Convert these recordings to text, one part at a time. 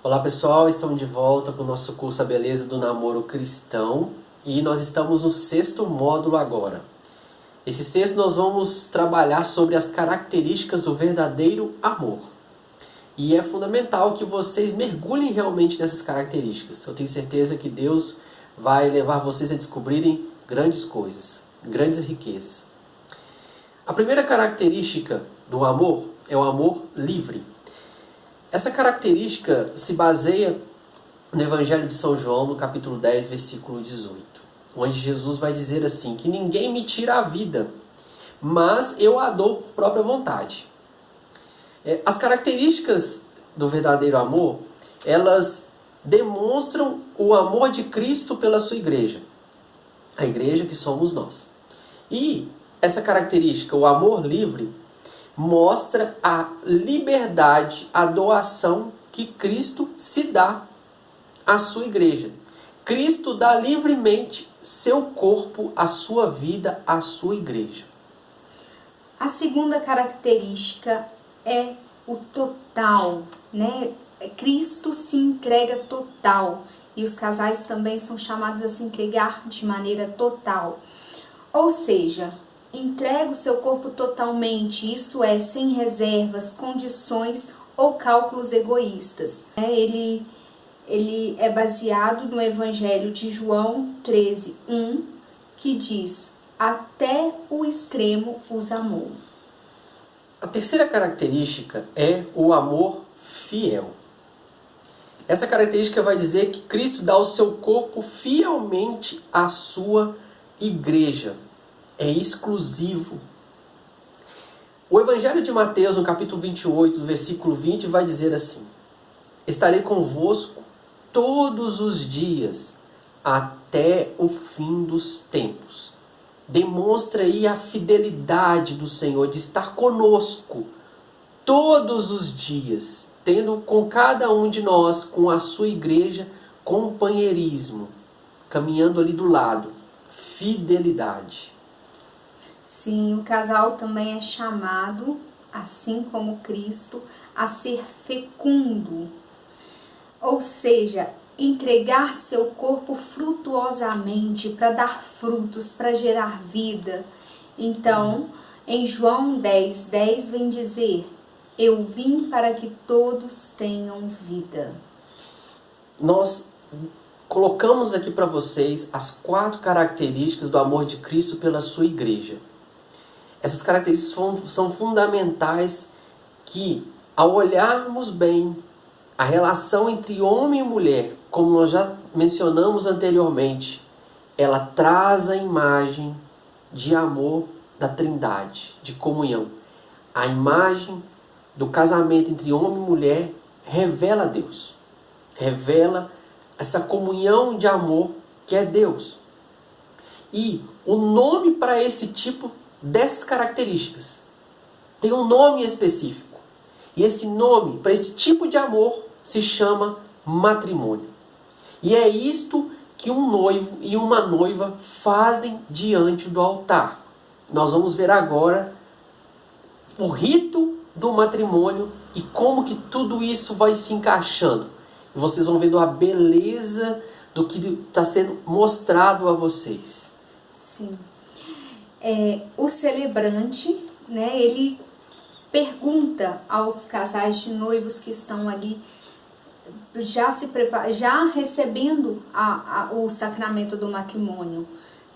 Olá pessoal, estamos de volta com o nosso curso A Beleza do Namoro Cristão e nós estamos no 6º módulo agora. Esse sexto nós vamos trabalhar sobre as características do verdadeiro amor. E é fundamental que vocês mergulhem realmente nessas características. Eu tenho certeza que Deus vai levar vocês a descobrirem grandes coisas, grandes riquezas. A primeira característica do amor é o amor livre. Essa característica se baseia no Evangelho de São João, no capítulo 10, versículo 18, onde Jesus vai dizer assim, que ninguém me tira a vida, mas eu a dou por própria vontade. As características do verdadeiro amor, elas demonstram o amor de Cristo pela sua igreja, a igreja que somos nós. E essa característica, o amor livre, mostra a liberdade, a doação que Cristo se dá à sua igreja. Cristo dá livremente seu corpo, a sua vida, à sua igreja. A segunda característica é o total, né? Cristo se entrega total e os casais também são chamados a se entregar de maneira total. Ou seja, entrega o seu corpo totalmente, isso é, sem reservas, condições ou cálculos egoístas. Ele é baseado no Evangelho de João 13:1, que diz, até o extremo os amou. A terceira característica é o amor fiel. Essa característica vai dizer que Cristo dá o seu corpo fielmente à sua igreja. É exclusivo. O Evangelho de Mateus, no capítulo 28, versículo 20, vai dizer assim, estarei convosco todos os dias, até o fim dos tempos. Demonstra aí a fidelidade do Senhor de estar conosco todos os dias, tendo com cada um de nós, com a sua igreja, companheirismo, caminhando ali do lado, fidelidade. Sim, o casal também é chamado, assim como Cristo, a ser fecundo. Ou seja, entregar seu corpo frutuosamente para dar frutos, para gerar vida. Então, em João 10:10 vem dizer, eu vim para que todos tenham vida. Nós colocamos aqui para vocês as 4 características do amor de Cristo pela sua igreja. Essas características são fundamentais que, ao olharmos bem a relação entre homem e mulher, como nós já mencionamos anteriormente, ela traz a imagem de amor da Trindade, de comunhão. A imagem do casamento entre homem e mulher revela Deus, revela essa comunhão de amor que é Deus. E o nome para esse tipo dessas características tem um nome específico. E esse nome, para esse tipo de amor, se chama matrimônio. E é isto que um noivo e uma noiva fazem diante do altar. Nós vamos ver agora o rito do matrimônio e como que tudo isso vai se encaixando. E vocês vão vendo a beleza do que está sendo mostrado a vocês. Sim. O celebrante, né, ele pergunta aos casais de noivos que estão ali já recebendo o sacramento do matrimônio,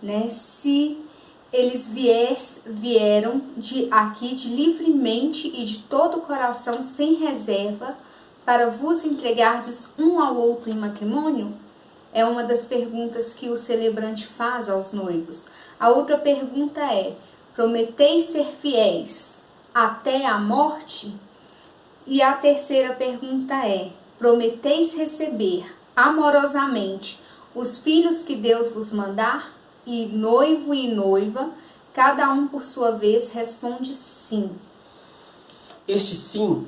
né, se eles vieram aqui livremente e de todo o coração, sem reserva, para vos entregardes um ao outro em matrimônio? É uma das perguntas que o celebrante faz aos noivos. A outra pergunta é, prometeis ser fiéis até a morte? E a terceira pergunta é, prometeis receber amorosamente os filhos que Deus vos mandar? E noivo e noiva, cada um por sua vez, responde sim. Este sim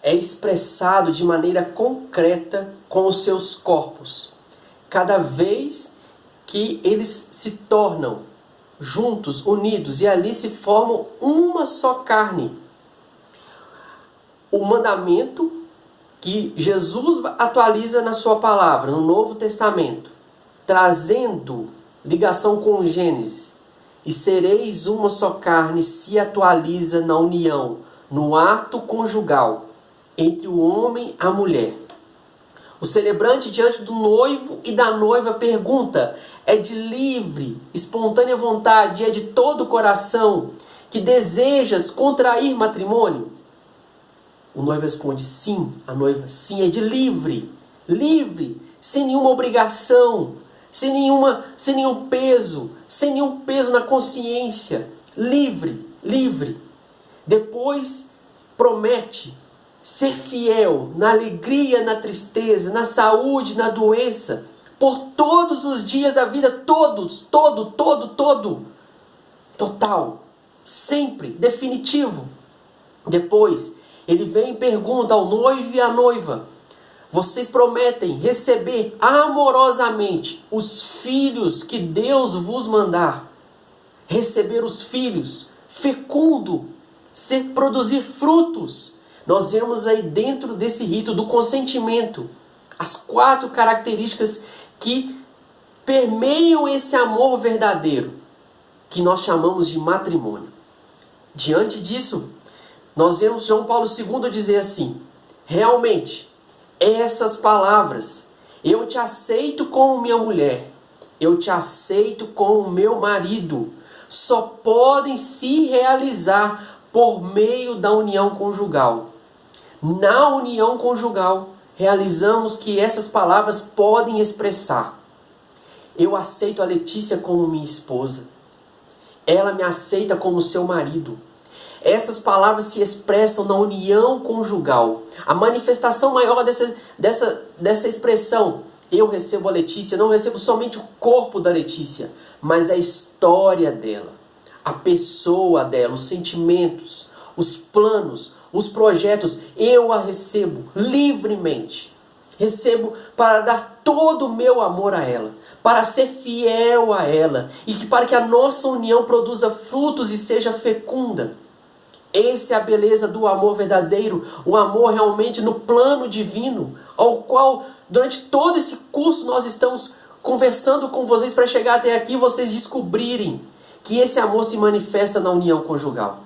é expressado de maneira concreta com os seus corpos. Cada vez que eles se tornam juntos, unidos, e ali se formam uma só carne. O mandamento que Jesus atualiza na sua palavra, no Novo Testamento, trazendo ligação com Gênesis. E sereis uma só carne, se atualiza na união, no ato conjugal, entre o homem e a mulher. O celebrante diante do noivo e da noiva pergunta: é de livre, espontânea vontade, é de todo o coração que desejas contrair matrimônio? O noivo responde: sim. A noiva: sim, é de livre, sem nenhuma obrigação, sem nenhum peso na consciência, livre. Depois promete ser fiel na alegria, na tristeza, na saúde, na doença, por todos os dias da vida, total, sempre, definitivo. Depois ele vem e pergunta ao noivo e à noiva: vocês prometem receber amorosamente os filhos que Deus vos mandar? Receber os filhos, fecundo, produzir frutos. Nós vemos aí dentro desse rito do consentimento as 4 características que permeiam esse amor verdadeiro, que nós chamamos de matrimônio. Diante disso, nós vemos João Paulo II dizer assim: realmente, essas palavras, eu te aceito como minha mulher, eu te aceito como meu marido, só podem se realizar por meio da união conjugal. Na união conjugal, realizamos que essas palavras podem expressar: eu aceito a Letícia como minha esposa, ela me aceita como seu marido. Essas palavras se expressam na união conjugal. A manifestação maior dessa expressão: eu recebo a Letícia, não recebo somente o corpo da Letícia, mas a história dela, a pessoa dela, os sentimentos, os planos, os projetos. Eu a recebo livremente. Recebo para dar todo o meu amor a ela, para ser fiel a ela, e para que a nossa união produza frutos e seja fecunda. Essa é a beleza do amor verdadeiro, o amor realmente no plano divino, ao qual durante todo esse curso nós estamos conversando com vocês para chegar até aqui e vocês descobrirem que esse amor se manifesta na união conjugal.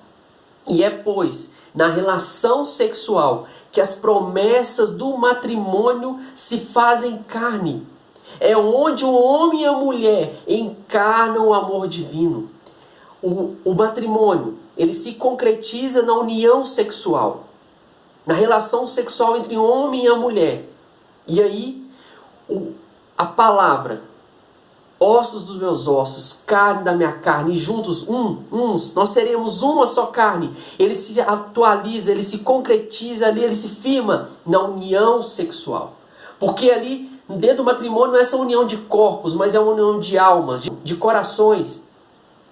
E é, pois, na relação sexual que as promessas do matrimônio se fazem carne. É onde o homem e a mulher encarnam o amor divino. O matrimônio, ele se concretiza na união sexual, na relação sexual entre o homem e a mulher. E aí, a palavra, ossos dos meus ossos, carne da minha carne, e juntos, nós seremos uma só carne. Ele se atualiza, ele se concretiza ali, ele se firma na união sexual. Porque ali, dentro do matrimônio, não é essa união de corpos, mas é uma união de almas, de corações,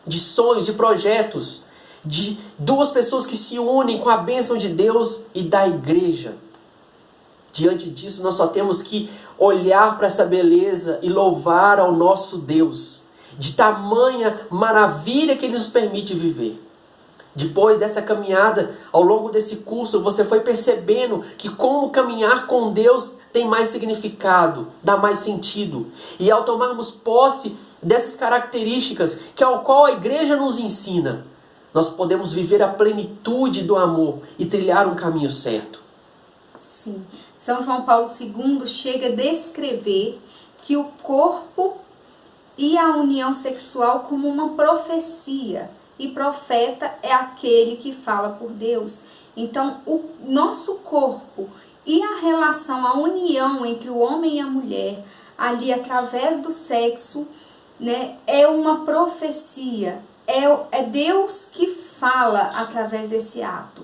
de sonhos, de projetos, de 2 pessoas que se unem com a bênção de Deus e da igreja. Diante disso, nós só temos que olhar para essa beleza e louvar ao nosso Deus, de tamanha maravilha que Ele nos permite viver. Depois dessa caminhada, ao longo desse curso, você foi percebendo que como caminhar com Deus tem mais significado, dá mais sentido. E ao tomarmos posse dessas características, que ao qual a igreja nos ensina, nós podemos viver a plenitude do amor e trilhar um caminho certo. Sim. São João Paulo II chega a descrever que o corpo e a união sexual como uma profecia. E profeta é aquele que fala por Deus. Então, o nosso corpo e a relação, a união entre o homem e a mulher, ali através do sexo, né, é uma profecia. É Deus que fala através desse ato,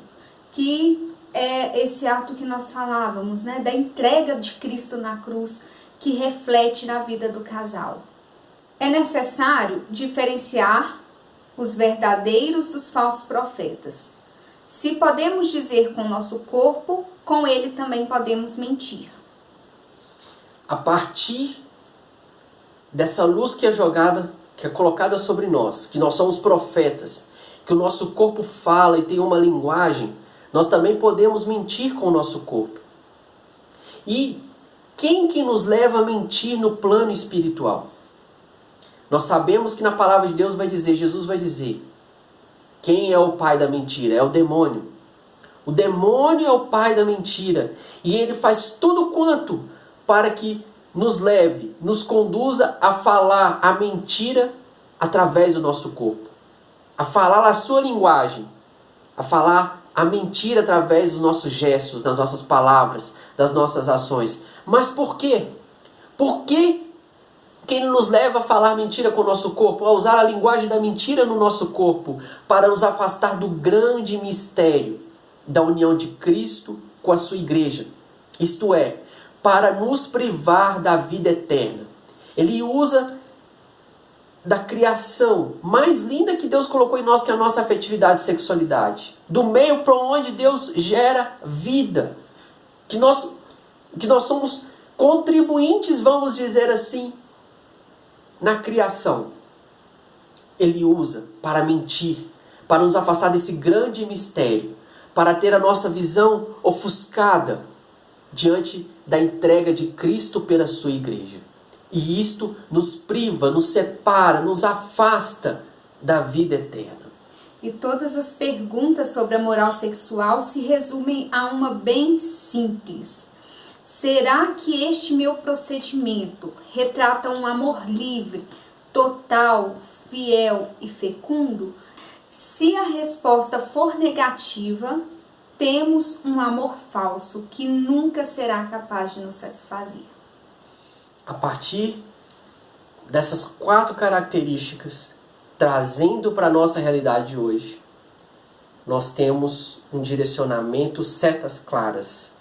que é esse ato que nós falávamos, né, da entrega de Cristo na cruz, que reflete na vida do casal. É necessário diferenciar os verdadeiros dos falsos profetas. Se podemos dizer com o nosso corpo, com ele também podemos mentir. A partir dessa luz que é jogada, que é colocada sobre nós, que nós somos profetas, que o nosso corpo fala e tem uma linguagem, nós também podemos mentir com o nosso corpo. E quem que nos leva a mentir no plano espiritual? Nós sabemos que na palavra de Deus vai dizer, Jesus vai dizer, quem é o pai da mentira? É o demônio. O demônio é o pai da mentira. E ele faz tudo quanto para que nos leve, nos conduza a falar a mentira através do nosso corpo. A falar a sua linguagem. A falar a mentira através dos nossos gestos, das nossas palavras, das nossas ações. Mas por quê? Por que ele nos leva a falar mentira com o nosso corpo? A usar a linguagem da mentira no nosso corpo para nos afastar do grande mistério da união de Cristo com a sua igreja. Isto é, para nos privar da vida eterna. Ele usa da criação mais linda que Deus colocou em nós, que é a nossa afetividade e sexualidade. Do meio para onde Deus gera vida. Que nós somos contribuintes, vamos dizer assim, na criação. Ele usa para mentir, para nos afastar desse grande mistério, para ter a nossa visão ofuscada diante da entrega de Cristo pela sua igreja. E isto nos priva, nos separa, nos afasta da vida eterna. E todas as perguntas sobre a moral sexual se resumem a uma bem simples. Será que este meu procedimento retrata um amor livre, total, fiel e fecundo? Se a resposta for negativa, temos um amor falso que nunca será capaz de nos satisfazer. A partir dessas 4 características, trazendo para a nossa realidade de hoje, nós temos um direcionamento, setas claras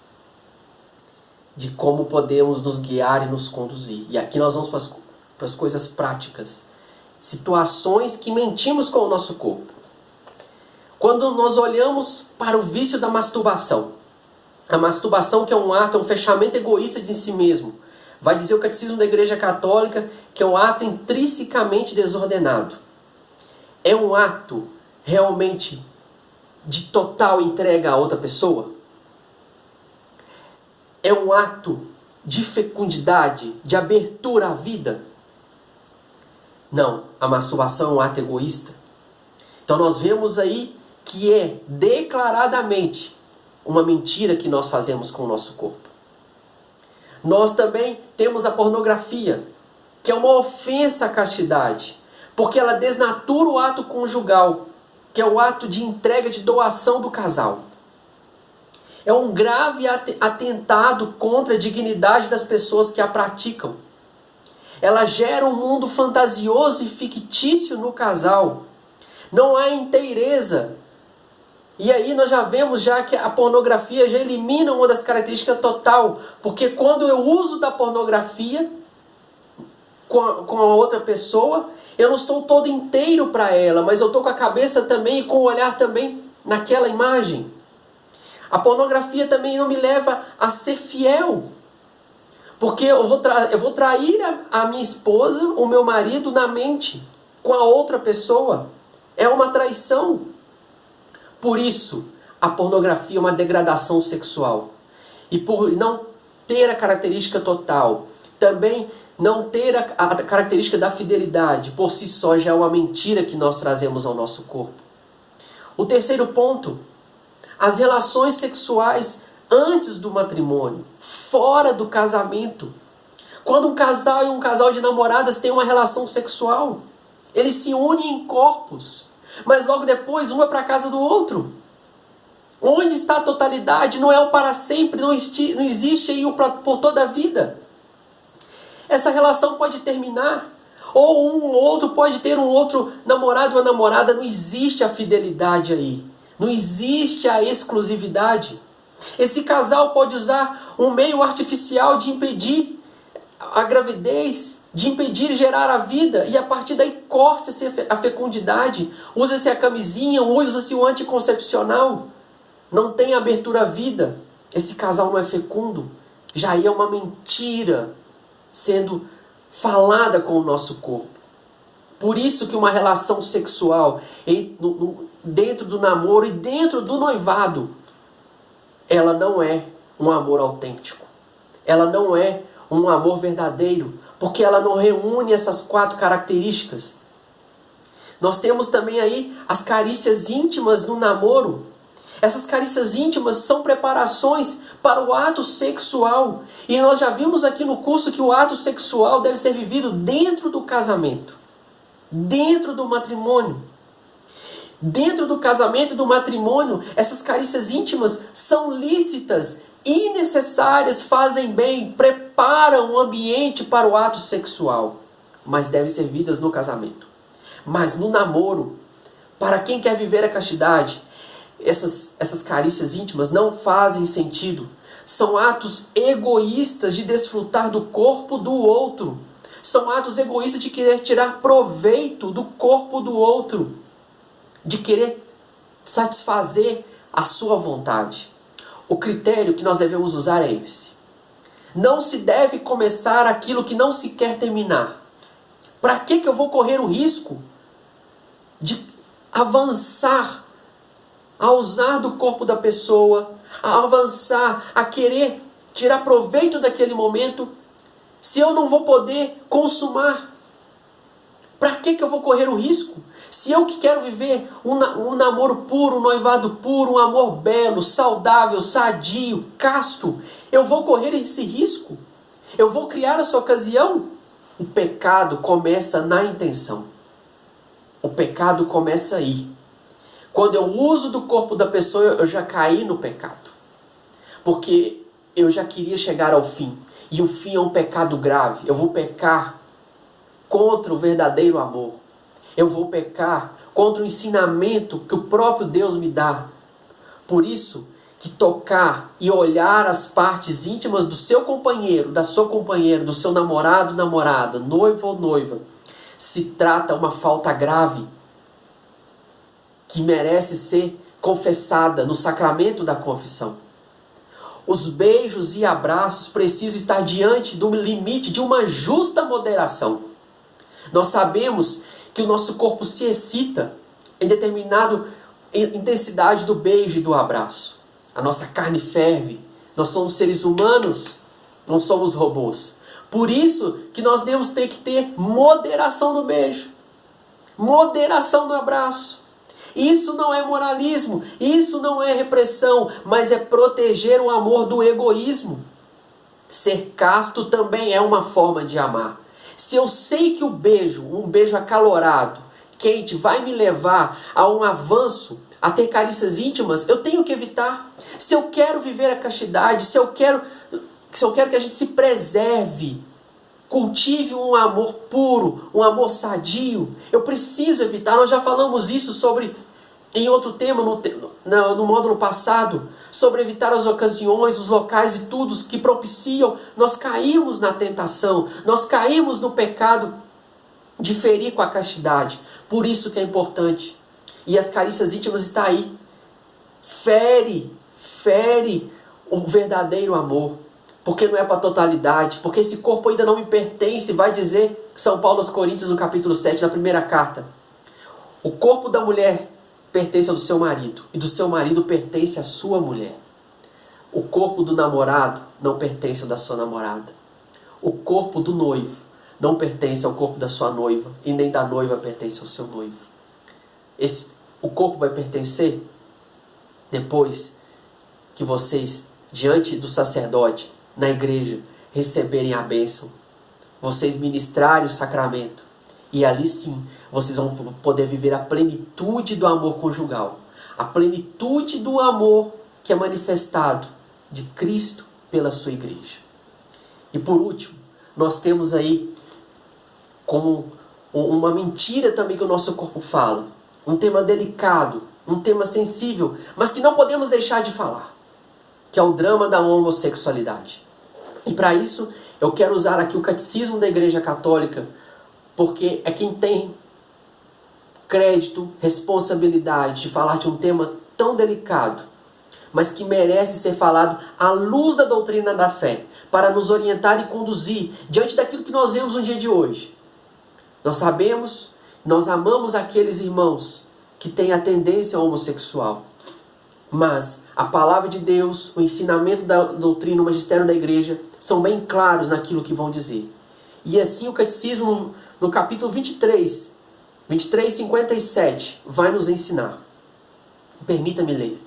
de como podemos nos guiar e nos conduzir. E aqui nós vamos para as coisas práticas. Situações que mentimos com o nosso corpo. Quando nós olhamos para o vício da masturbação. A masturbação, que é um ato, é um fechamento egoísta de si mesmo. Vai dizer o Catecismo da Igreja Católica que é um ato intrinsecamente desordenado. É um ato realmente de total entrega a outra pessoa? É um ato de fecundidade, de abertura à vida? Não, a masturbação é um ato egoísta. Então nós vemos aí que é declaradamente uma mentira que nós fazemos com o nosso corpo. Nós também temos a pornografia, que é uma ofensa à castidade, porque ela desnatura o ato conjugal, que é o ato de entrega, de doação do casal. É um grave atentado contra a dignidade das pessoas que a praticam. Ela gera um mundo fantasioso e fictício no casal. Não há inteireza. E aí nós já vemos já que a pornografia já elimina uma das características total. Porque quando eu uso da pornografia com a outra pessoa, eu não estou todo inteiro para ela, mas eu estou com a cabeça também e com o olhar também naquela imagem. A pornografia também não me leva a ser fiel. Porque eu vou trair a minha esposa, o meu marido, na mente com a outra pessoa. É uma traição. Por isso, a pornografia é uma degradação sexual. E por não ter a característica total, também não ter a característica da fidelidade, por si só já é uma mentira que nós trazemos ao nosso corpo. O terceiro ponto, as relações sexuais antes do matrimônio, fora do casamento. Quando um casal e um casal de namoradas têm uma relação sexual, eles se unem em corpos, mas logo depois um vai para a casa do outro. Onde está a totalidade? Não é o para sempre, não existe aí o por toda a vida. Essa relação pode terminar, ou um ou outro pode ter um outro namorado ou namorada, não existe a fidelidade aí. Não existe a exclusividade. Esse casal pode usar um meio artificial de impedir a gravidez, de impedir gerar a vida, e a partir daí corta-se a fecundidade, usa-se a camisinha, usa-se o anticoncepcional. Não tem abertura à vida. Esse casal não é fecundo. Já é uma mentira sendo falada com o nosso corpo. Por isso que uma relação sexual dentro do namoro e dentro do noivado, ela não é um amor autêntico. ela não é um amor verdadeiro, porque ela não reúne essas 4 características. Nós temos também aí as carícias íntimas no namoro. Essas carícias íntimas são preparações para o ato sexual. E nós já vimos aqui no curso que o ato sexual deve ser vivido dentro do casamento, dentro do matrimônio. Dentro do casamento e do matrimônio, essas carícias íntimas são lícitas e necessárias, fazem bem, preparam o ambiente para o ato sexual, mas devem ser vividas no casamento. Mas no namoro, para quem quer viver a castidade, essas carícias íntimas não fazem sentido. São atos egoístas de desfrutar do corpo do outro. São atos egoístas de querer tirar proveito do corpo do outro, de querer satisfazer a sua vontade. O critério que nós devemos usar é esse. Não se deve começar aquilo que não se quer terminar. Para que eu vou correr o risco de avançar a usar do corpo da pessoa, a avançar, a querer tirar proveito daquele momento, se eu não vou poder consumar? Para que eu vou correr o risco? Se eu que quero viver um namoro puro, um noivado puro, um amor belo, saudável, sadio, casto, eu vou correr esse risco? Eu vou criar essa ocasião? O pecado começa na intenção. O pecado começa aí. Quando eu uso do corpo da pessoa, eu já caí no pecado. Porque eu já queria chegar ao fim. E o fim é um pecado grave. Eu vou pecar contra o verdadeiro amor. Eu vou pecar contra o ensinamento que o próprio Deus me dá. Por isso que tocar e olhar as partes íntimas do seu companheiro, da sua companheira, do seu namorado, namorada, noivo ou noiva, se trata uma falta grave que merece ser confessada no sacramento da confissão. Os beijos e abraços precisam estar diante do limite de uma justa moderação. Nós sabemos que o nosso corpo se excita em determinada intensidade do beijo e do abraço. A nossa carne ferve. Nós somos seres humanos, não somos robôs. Por isso que nós devemos ter que ter moderação no beijo, moderação no abraço. Isso não é moralismo, isso não é repressão, mas é proteger o amor do egoísmo. Ser casto também é uma forma de amar. Se eu sei que o beijo, um beijo acalorado, quente, vai me levar a um avanço, a ter carícias íntimas, eu tenho que evitar. Se eu quero viver a castidade, se eu quero que a gente se preserve, cultive um amor puro, um amor sadio, eu preciso evitar. Nós já falamos isso em outro tema, no módulo passado, sobre evitar as ocasiões, os locais e tudo que propiciam nós cairmos na tentação, nós cairmos no pecado de ferir com a castidade. Por isso que é importante. E as carícias íntimas estão aí. Fere o verdadeiro amor. Porque não é para a totalidade, porque esse corpo ainda não me pertence, vai dizer São Paulo aos Coríntios no capítulo 7, na primeira carta. O corpo da mulher pertence ao do seu marido, e do seu marido pertence à sua mulher. O corpo do namorado não pertence ao da sua namorada. O corpo do noivo não pertence ao corpo da sua noiva, e nem da noiva pertence ao seu noivo. O corpo vai pertencer depois que vocês, diante do sacerdote, na igreja, receberem a bênção, vocês ministrarem o sacramento, e ali sim, vocês vão poder viver a plenitude do amor conjugal, a plenitude do amor que é manifestado de Cristo pela sua igreja. E por último, nós temos aí como uma mentira também que o nosso corpo fala, um tema delicado, um tema sensível, mas que não podemos deixar de falar, que é o drama da homossexualidade. E para isso, eu quero usar aqui o Catecismo da Igreja Católica, porque é quem tem crédito, responsabilidade de falar de um tema tão delicado, mas que merece ser falado à luz da doutrina da fé, para nos orientar e conduzir diante daquilo que nós vemos no dia de hoje. Nós sabemos, nós amamos aqueles irmãos que têm a tendência homossexual. Mas a palavra de Deus, o ensinamento da doutrina, o magistério da igreja, são bem claros naquilo que vão dizer. E assim o catecismo, no capítulo 23:57, vai nos ensinar. Permita-me ler.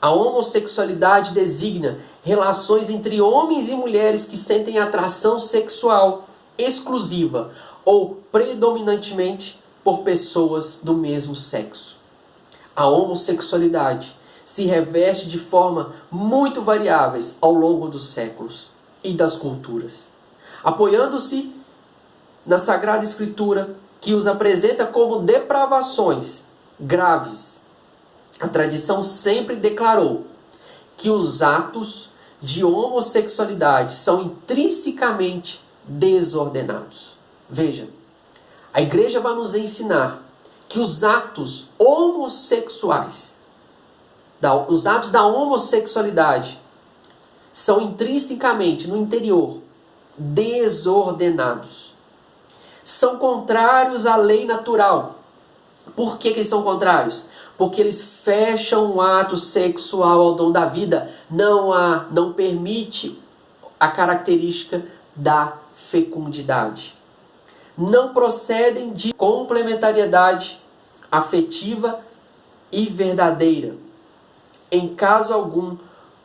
A homossexualidade designa relações entre homens e mulheres que sentem atração sexual exclusiva ou predominantemente por pessoas do mesmo sexo. A homossexualidade se reveste de forma muito variáveis ao longo dos séculos e das culturas, apoiando-se na Sagrada Escritura, que os apresenta como depravações graves. A tradição sempre declarou que os atos de homossexualidade são intrinsecamente desordenados. Veja, a igreja vai nos ensinar que os atos homossexuais, os atos da homossexualidade, são intrinsecamente, no interior, desordenados. São contrários à lei natural. Por que eles são contrários? Porque eles fecham o ato sexual ao dom da vida. Não permite a característica da fecundidade. Não procedem de complementariedade afetiva e verdadeira. Em caso algum,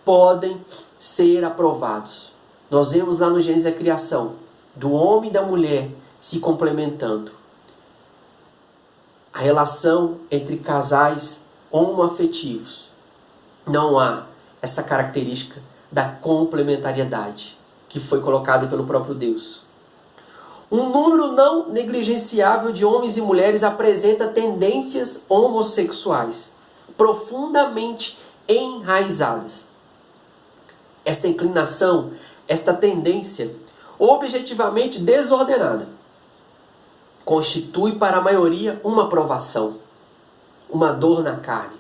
podem ser aprovados. Nós vemos lá no Gênesis a criação do homem e da mulher se complementando. A relação entre casais homoafetivos. Não há essa característica da complementariedade que foi colocada pelo próprio Deus. Um número não negligenciável de homens e mulheres apresenta tendências homossexuais profundamente enraizadas. Esta inclinação, esta tendência objetivamente desordenada, constitui para a maioria uma provação, uma dor na carne.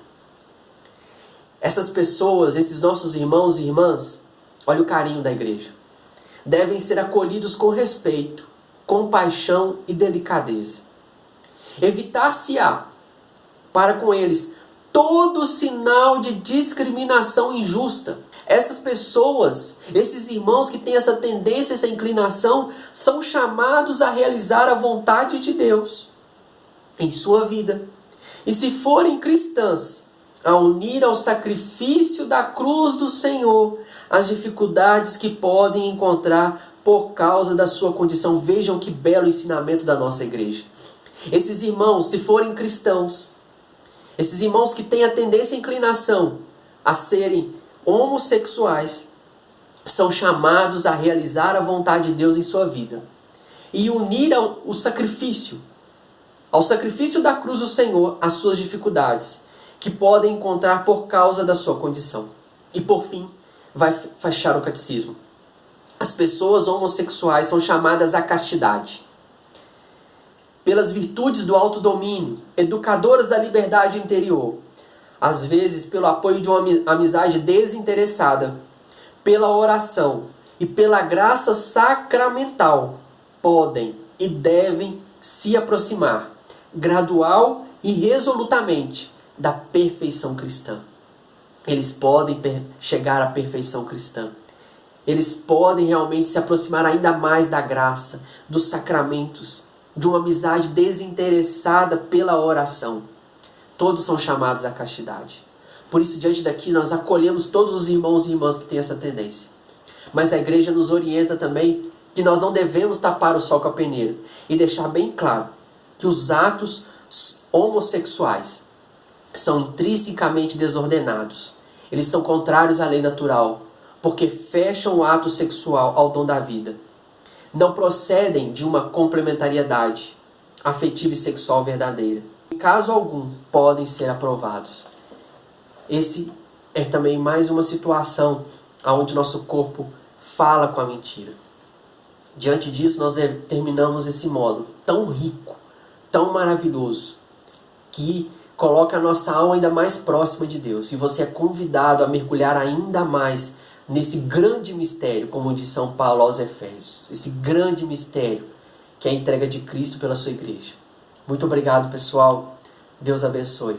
Essas pessoas, esses nossos irmãos e irmãs, olha o carinho da igreja, devem ser acolhidos com respeito, compaixão e delicadeza. Evitar-se-á para com eles todo sinal de discriminação injusta. Essas pessoas, esses irmãos que têm essa tendência, essa inclinação, são chamados a realizar a vontade de Deus em sua vida. E se forem cristãs, a unir ao sacrifício da cruz do Senhor as dificuldades que podem encontrar por causa da sua condição. Vejam que belo ensinamento da nossa igreja. Esses irmãos, se forem cristãos, esses irmãos que têm a tendência e inclinação a serem homossexuais, são chamados a realizar a vontade de Deus em sua vida e unir ao sacrifício da cruz do Senhor as suas dificuldades que podem encontrar por causa da sua condição. E por fim, vai fechar o catecismo. As pessoas homossexuais são chamadas à castidade. Pelas virtudes do autodomínio, educadoras da liberdade interior, às vezes pelo apoio de uma amizade desinteressada, pela oração e pela graça sacramental, podem e devem se aproximar, gradual e resolutamente, da perfeição cristã. Eles podem chegar à perfeição cristã. Eles podem realmente se aproximar ainda mais da graça, dos sacramentos, de uma amizade desinteressada pela oração. Todos são chamados à castidade. Por isso, diante daqui, nós acolhemos todos os irmãos e irmãs que têm essa tendência. Mas a igreja nos orienta também que nós não devemos tapar o sol com a peneira e deixar bem claro que os atos homossexuais são intrinsecamente desordenados. Eles são contrários à lei natural, porque fecham o ato sexual ao dom da vida. Não procedem de uma complementariedade afetiva e sexual verdadeira. Em caso algum, podem ser aprovados. Esse é também mais uma situação onde nosso corpo fala com a mentira. Diante disso, nós terminamos esse módulo tão rico, tão maravilhoso, que coloca a nossa alma ainda mais próxima de Deus. E você é convidado a mergulhar ainda mais nesse grande mistério, como diz São Paulo aos Efésios. Esse grande mistério que é a entrega de Cristo pela sua igreja. Muito obrigado, pessoal. Deus abençoe.